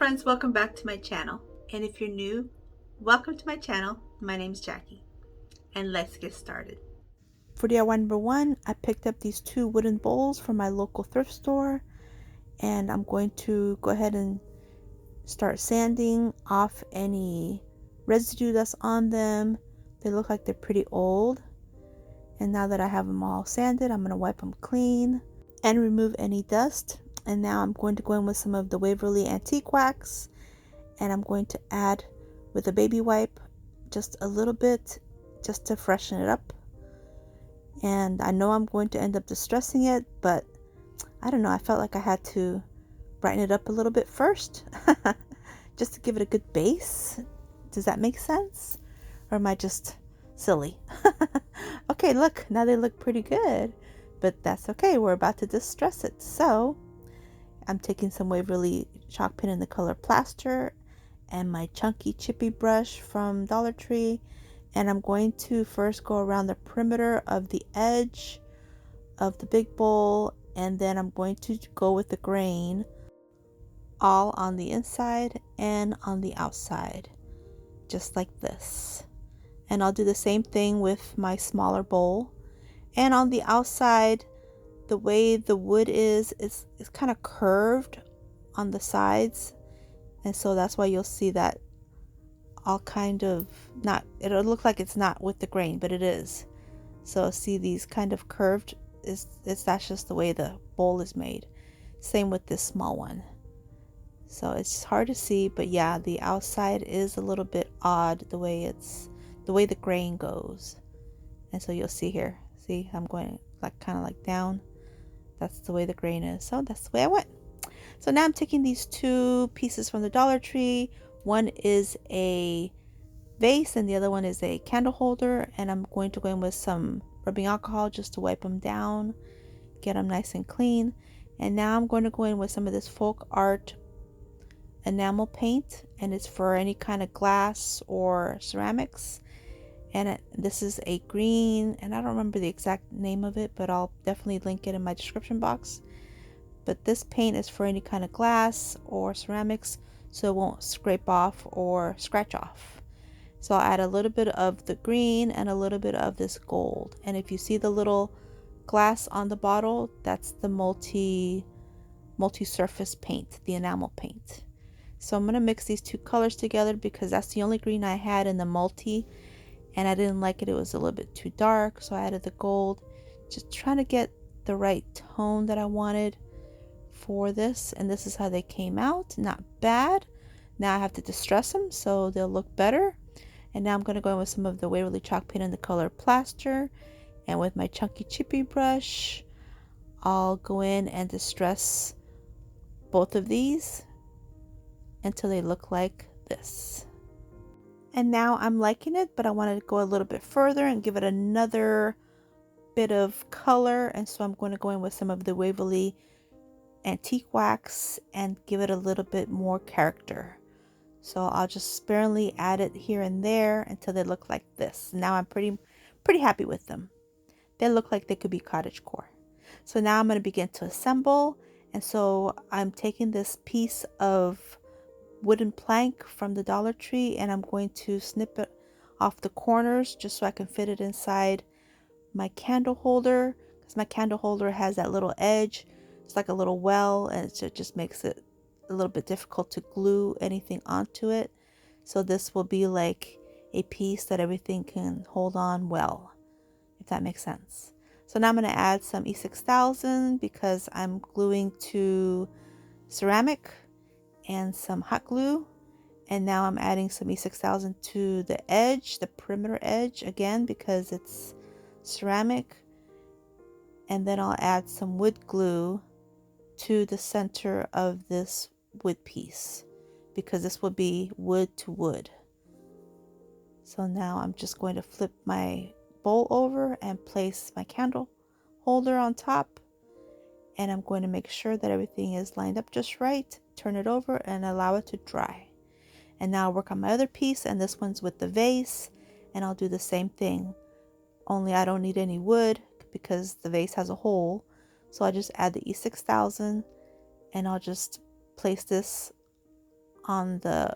friends, welcome back to my channel. And if you're new, welcome to my channel. My name's Jackie and let's get started. For DIY number one, I picked up these two wooden bowls from my local thrift store, and I'm going to go ahead and start sanding off any residue that's on them. They look like they're pretty old, and now that I have them all sanded, I'm going to wipe them clean and remove any dust. And now I'm going to go in with some of the Waverly Antique Wax, and I'm going to add with a baby wipe just a little bit just to freshen it up. And I know I'm going to end up distressing it, but I don't know, I felt like I had to brighten it up a little bit first just to give it a good base. Does that make sense? Or am I just silly? Okay, look, now they look pretty good, but that's okay. We're about to distress it. So I'm taking some Waverly chalk pen in the color Plaster and my chunky chippy brush from Dollar Tree, and I'm going to first go around the perimeter of the edge of the big bowl, and then I'm going to go with the grain all on the inside and on the outside, just like this. And I'll do the same thing with my smaller bowl. And on the outside, the way the wood is kind of curved on the sides, and so that's why you'll see that all kind of not, it'll look like it's not with the grain, but it is. So see these kind of curved, that's just the way the bowl is made. Same with this small one. So it's hard to see, but yeah, the outside is a little bit odd the way the grain goes. And so you'll see here, see I'm going like kind of like down. That's the way the grain is. So that's the way I went. So now I'm taking these two pieces from the Dollar Tree. One is a vase and the other one is a candle holder. And I'm going to go in with some rubbing alcohol just to wipe them down, get them nice and clean. And now I'm going to go in with some of this folk art enamel paint. And it's for any kind of glass or ceramics. And this is a green, and I don't remember the exact name of it, but I'll definitely link it in my description box. But this paint is for any kind of glass or ceramics, so it won't scrape off or scratch off. So I'll add a little bit of the green and a little bit of this gold. And if you see the little glass on the bottle, that's the multi-surface paint, the enamel paint. So I'm going to mix these two colors together because that's the only green I had in the multi. And I didn't like it. It was a little bit too dark, so I added the gold. Just trying to get the right tone that I wanted for this. And this is how they came out. Not bad. Now I have to distress them so they'll look better. And now I'm going to go in with some of the Waverly chalk paint in the color Plaster. And with my chunky chippy brush, I'll go in and distress both of these until they look like this. And now I'm liking it, but I want to go a little bit further and give it another bit of color. And so I'm going to go in with some of the Waverly Antique Wax and give it a little bit more character. So I'll just sparingly add it here and there until they look like this. Now I'm pretty happy with them. They look like they could be Cottagecore. So now I'm going to begin to assemble. And so I'm taking this piece of wooden plank from the Dollar Tree, and I'm going to snip it off the corners just so I can fit it inside my candle holder, because my candle holder has that little edge. It's like a little well, and it just makes it a little bit difficult to glue anything onto it. So this will be like a piece that everything can hold on well, if that makes sense. So now I'm going to add some E6000 because I'm gluing to ceramic and some hot glue. And now I'm adding some E6000 to the edge, the perimeter edge, again because it's ceramic. And then I'll add some wood glue to the center of this wood piece because this will be wood to wood. So now I'm just going to flip my bowl over and place my candle holder on top. And I'm going to make sure that everything is lined up just right, turn it over and allow it to dry. And now I'll work on my other piece, and this one's with the vase, and I'll do the same thing, only I don't need any wood because the vase has a hole. So I just add the E6000 and I'll just place this on the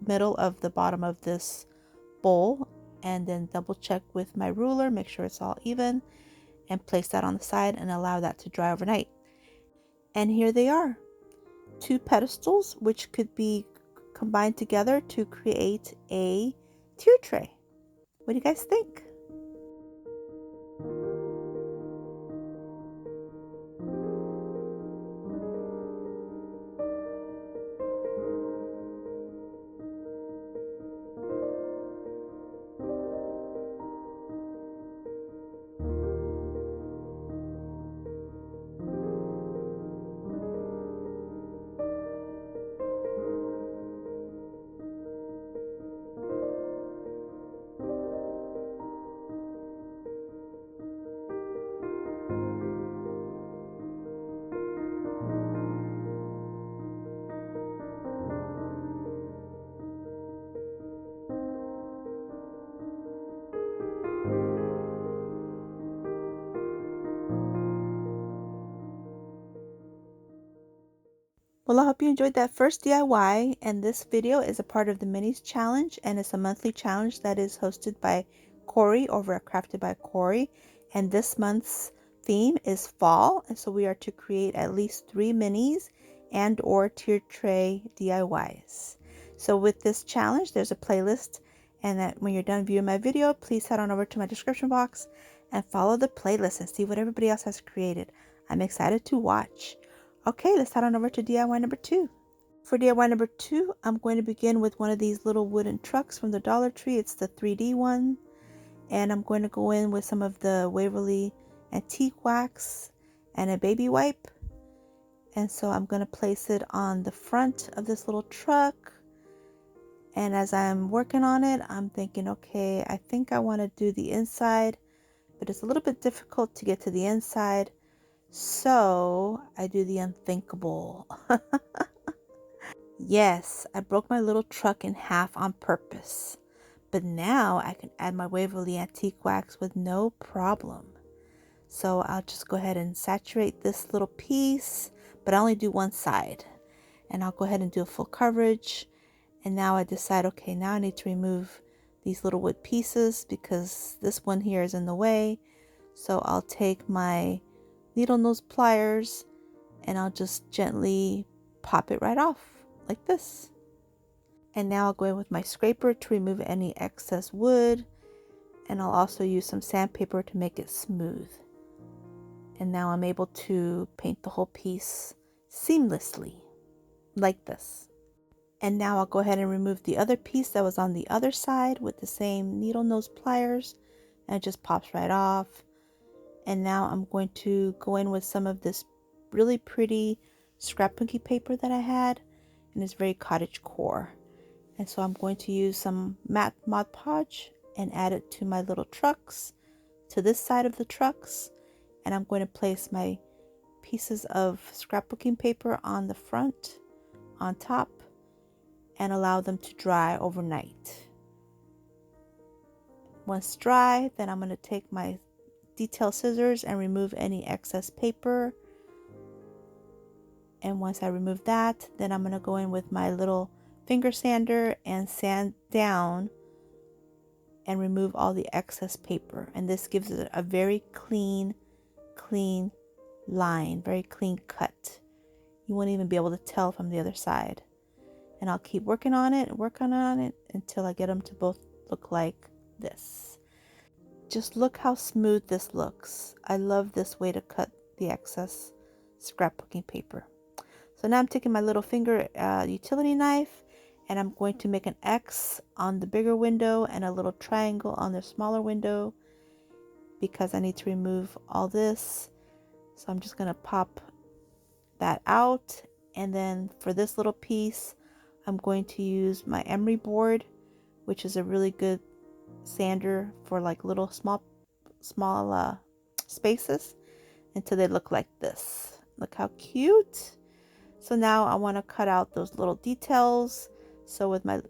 middle of the bottom of this bowl, and then double check with my ruler, make sure it's all even, and place that on the side and allow that to dry overnight. And here they are, 2 pedestals which could be combined together to create a tier tray. What do you guys think? Well, I hope you enjoyed that first DIY, and this video is a part of the Minis Challenge, and it's a monthly challenge that is hosted by Corie over at Crafted by Corie, and this month's theme is fall, and so we are to create at least 3 minis and or tier tray DIYs. So with this challenge, there's a playlist, and that when you're done viewing my video, please head on over to my description box and follow the playlist and see what everybody else has created. I'm excited to watch. Okay, let's head on over to DIY number 2. For DIY number 2, I'm going to begin with one of these little wooden trucks from the Dollar Tree. It's the 3D one. And I'm going to go in with some of the Waverly antique wax and a baby wipe. And so I'm going to place it on the front of this little truck. And as I'm working on it, I'm thinking, okay, I think I want to do the inside, but it's a little bit difficult to get to the inside. So I do the unthinkable. Yes, I broke my little truck in half on purpose, but now I can add my Waverly antique wax with no problem. So I'll just go ahead and saturate this little piece, but I only do one side, and I'll go ahead and do a full coverage. And now I decide, okay, now I need to remove these little wood pieces because this one here is in the way. So I'll take my needle nose pliers and I'll just gently pop it right off like this. And now I'll go in with my scraper to remove any excess wood, and I'll also use some sandpaper to make it smooth. And now I'm able to paint the whole piece seamlessly like this. And now I'll go ahead and remove the other piece that was on the other side with the same needle nose pliers, and it just pops right off. And now I'm going to go in with some of this really pretty scrapbooky paper that I had, and it's very Cottagecore. And so I'm going to use some matte Mod Podge and add it to my little trucks, to this side of the trucks. And I'm going to place my pieces of scrapbooking paper on the front, on top, and allow them to dry overnight. Once dry, then I'm going to take my detail scissors and remove any excess paper. And once I remove that, then I'm going to go in with my little finger sander and sand down and remove all the excess paper. And this gives it a very clean line, very clean cut. You won't even be able to tell from the other side. And I'll keep working on it until I get them to both look like this. Just look how smooth this looks. I love this way to cut the excess scrapbooking paper. So now I'm taking my little finger utility knife, and I'm going to make an X on the bigger window and a little triangle on the smaller window because I need to remove all this. So I'm just going to pop that out. And then for this little piece, I'm going to use my emery board, which is a really good sander for like little small spaces until they look like this. Look how cute. So now I want to cut out those little details. So with my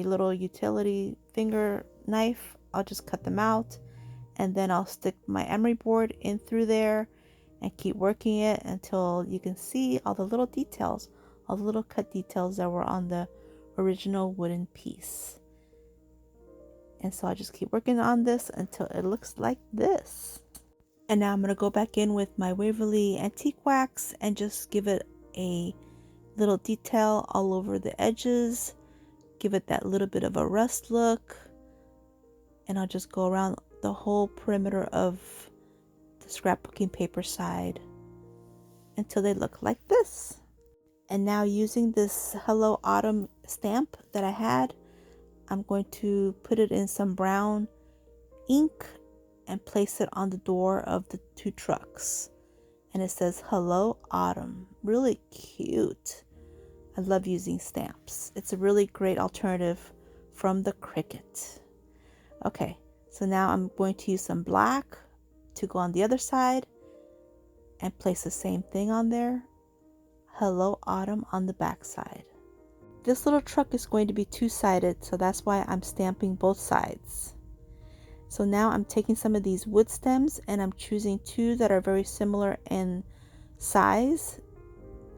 little utility finger knife, I'll just cut them out, and then I'll stick my emery board in through there and keep working it until you can see all the little details, all the little cut details that were on the original wooden piece. And so I'll just keep working on this until it looks like this. And now I'm going to go back in with my Waverly Antique Wax and just give it a little detail all over the edges. Give it that little bit of a rust look. And I'll just go around the whole perimeter of the scrapbooking paper side until they look like this. And now using this Hello Autumn stamp that I had, I'm going to put it in some brown ink and place it on the door of the two trucks. And it says Hello Autumn. Really cute. I love using stamps. It's a really great alternative from the Cricut. Okay, so now I'm going to use some black to go on the other side and place the same thing on there. Hello Autumn on the back side. This little truck is going to be two-sided, so that's why I'm stamping both sides. So now I'm taking some of these wood stems and I'm choosing two that are very similar in size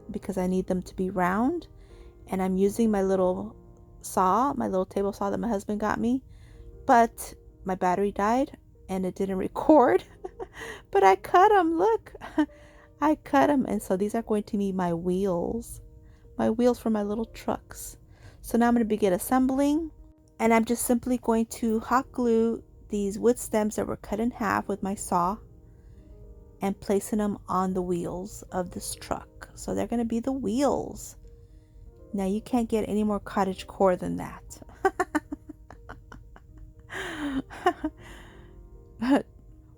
because I need them to be round. And I'm using my little saw, my little table saw that my husband got me, but my battery died and it didn't record. But I cut them, look. I cut them, and so these are going to be my wheels for my little trucks. So now I'm going to begin assembling, and I'm just simply going to hot glue these wood stems that were cut in half with my saw and placing them on the wheels of this truck. So they're going to be the wheels. Now you can't get any more cottagecore than that.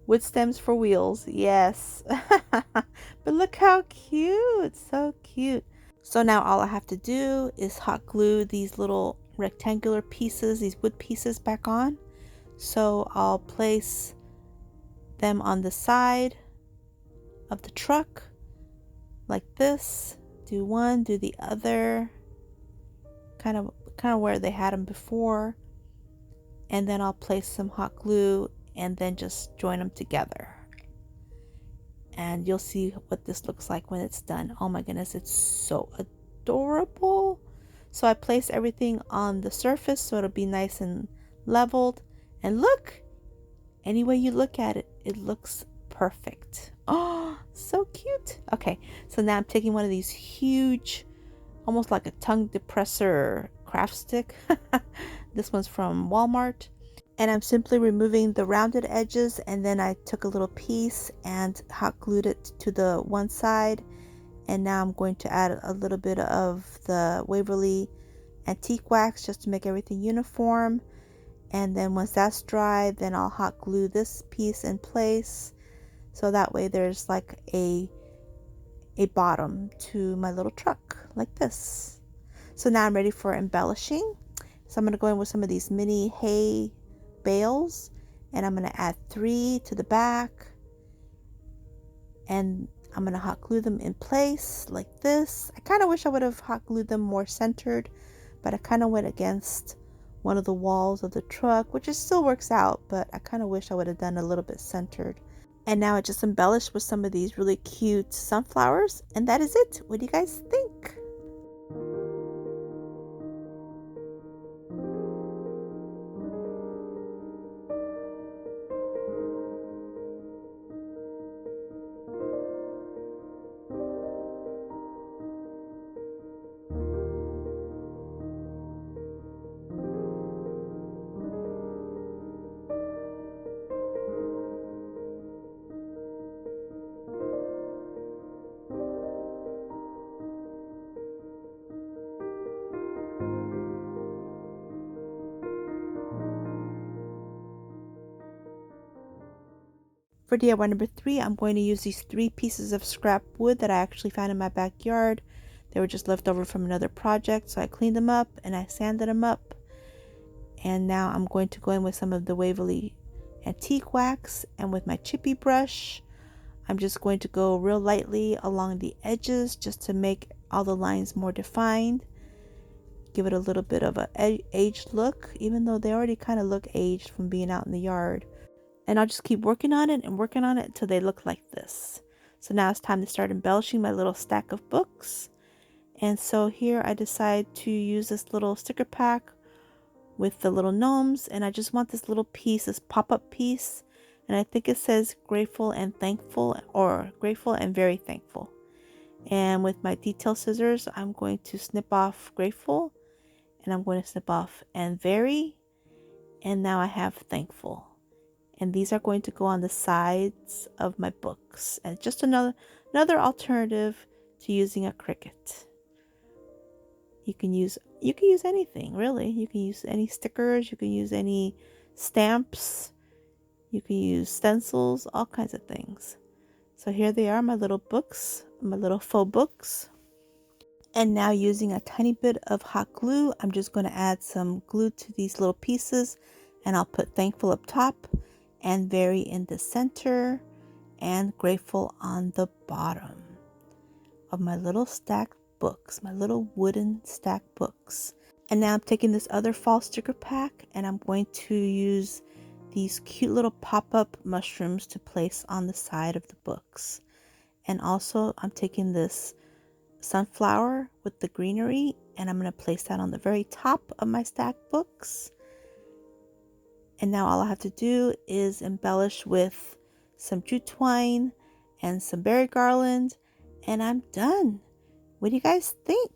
Wood stems for wheels, yes. But look how cute, so cute. So now all I have to do is hot glue these little rectangular pieces, these wood pieces back on. So I'll place them on the side of the truck like this. Do one, do the other, kind of where they had them before. And then I'll place some hot glue and then just join them together. And you'll see what this looks like when it's done. Oh my goodness, it's so adorable. So I place everything on the surface so it'll be nice and leveled. And look, any way you look at it, it looks perfect. Oh, so cute. Okay, so now I'm taking one of these huge, almost like a tongue depressor craft stick. This one's from Walmart. And I'm simply removing the rounded edges, and then I took a little piece and hot glued it to the one side. And now I'm going to add a little bit of the Waverly Antique Wax just to make everything uniform. And then once that's dry, then I'll hot glue this piece in place. So that way there's like a bottom to my little truck like this. So now I'm ready for embellishing. So I'm going to go in with some of these mini hay bales, and I'm going to add 3 to the back, and I'm going to hot glue them in place like this. I kind of wish I would have hot glued them more centered, but I kind of went against one of the walls of the truck, which it still works out, but I kind of wish I would have done a little bit centered. And now I just embellished with some of these really cute sunflowers, and that is it. What do you guys think? For DIY number 3, I'm going to use these 3 pieces of scrap wood that I actually found in my backyard. They were just left over from another project, so I cleaned them up and I sanded them up. And now I'm going to go in with some of the Waverly Antique Wax, and with my chippy brush, I'm just going to go real lightly along the edges just to make all the lines more defined. Give it a little bit of an aged look, even though they already kind of look aged from being out in the yard. And I'll just keep working on it until they look like this. So now it's time to start embellishing my little stack of books. And so here I decide to use this little sticker pack with the little gnomes, and I just want this little piece, this pop-up piece, and I think it says grateful and thankful, or grateful and very thankful. And with my detail scissors, I'm going to snip off grateful, and I'm going to snip off and very, and now I have thankful. And these are going to go on the sides of my books, and just another alternative to using a Cricut. You can use anything, really. You can use any stickers, you can use any stamps, you can use stencils, all kinds of things. So here they are, my little books, my little faux books. And now using a tiny bit of hot glue, I'm just going to add some glue to these little pieces, and I'll put thankful up top and very in the center and grateful on the bottom of my little stacked books, my little wooden stacked books. And now I'm taking this other fall sticker pack, and I'm going to use these cute little pop-up mushrooms to place on the side of the books. And also I'm taking this sunflower with the greenery, and I'm going to place that on the very top of my stacked books. And now all I have to do is embellish with some jute twine and some berry garland, and I'm done. What do you guys think?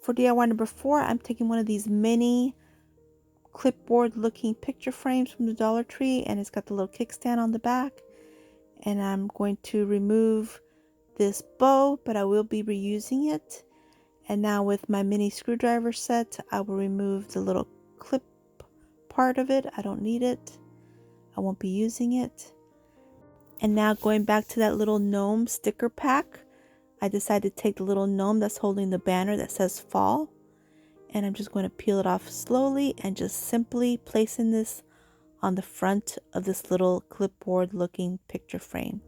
For DIY number 4, I'm taking one of these mini clipboard looking picture frames from the Dollar Tree, and it's got the little kickstand on the back. And I'm going to remove this bow, but I will be reusing it. And now with my mini screwdriver set, I will remove the little clip part of it. I don't need it. I won't be using it. And now going back to that little gnome sticker pack, I decided to take the little gnome that's holding the banner that says fall, and I'm just going to peel it off slowly and just simply placing this on the front of this little clipboard looking picture frame.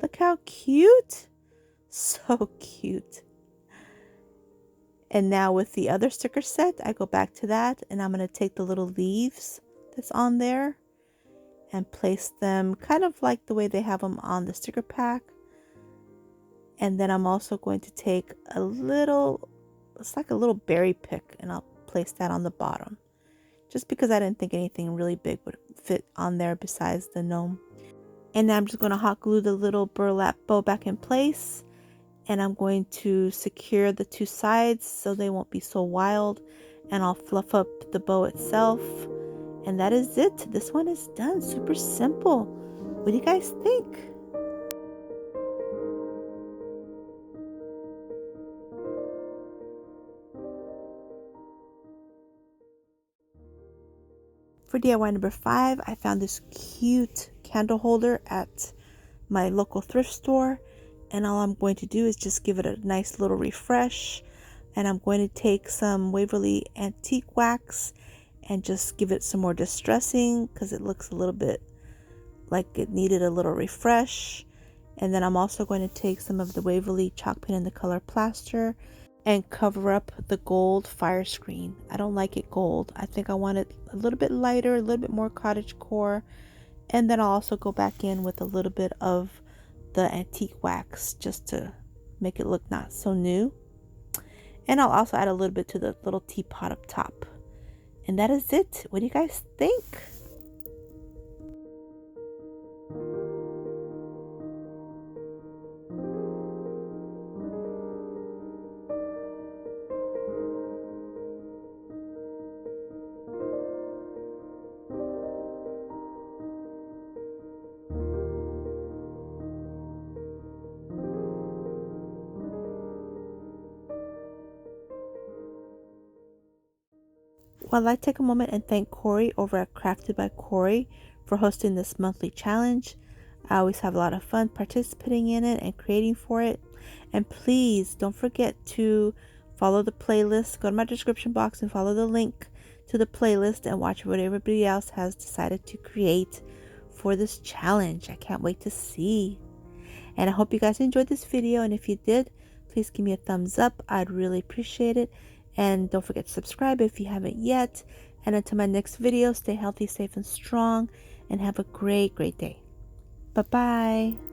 Look how cute! So cute. And now with the other sticker set, I go back to that, and I'm going to take the little leaves that's on there and place them kind of like the way they have them on the sticker pack. And then I'm also going to take a little, it's like a little berry pick, and I'll place that on the bottom, just because I didn't think anything really big would fit on there besides the gnome. And now I'm just going to hot glue the little burlap bow back in place, and I'm going to secure the two sides so they won't be so wild, and I'll fluff up the bow itself. And that is it. This one is done. Super simple. What do you guys think? For DIY number 5, I found this cute candle holder at my local thrift store, and all I'm going to do is just give it a nice little refresh. And I'm going to take some Waverly antique wax and just give it some more distressing because it looks a little bit like it needed a little refresh. And then I'm also going to take some of the Waverly chalk paint in the color plaster and cover up the gold fire screen. I don't like it gold. I think I want it a little bit lighter, a little bit more cottagecore. And then I'll also go back in with a little bit of the antique wax just to make it look not so new. And I'll also add a little bit to the little teapot up top. And that is it. What do you guys think? Well, I'd like to take a moment and thank Corie over at Crafted by Corie for hosting this monthly challenge. I always have a lot of fun participating in it and creating for it. And please don't forget to follow the playlist. Go to my description box and follow the link to the playlist and watch what everybody else has decided to create for this challenge. I can't wait to see. And I hope you guys enjoyed this video. And if you did, please give me a thumbs up. I'd really appreciate it. And don't forget to subscribe if you haven't yet. And until my next video, stay healthy, safe, and strong, and have a great, great day. Bye-bye.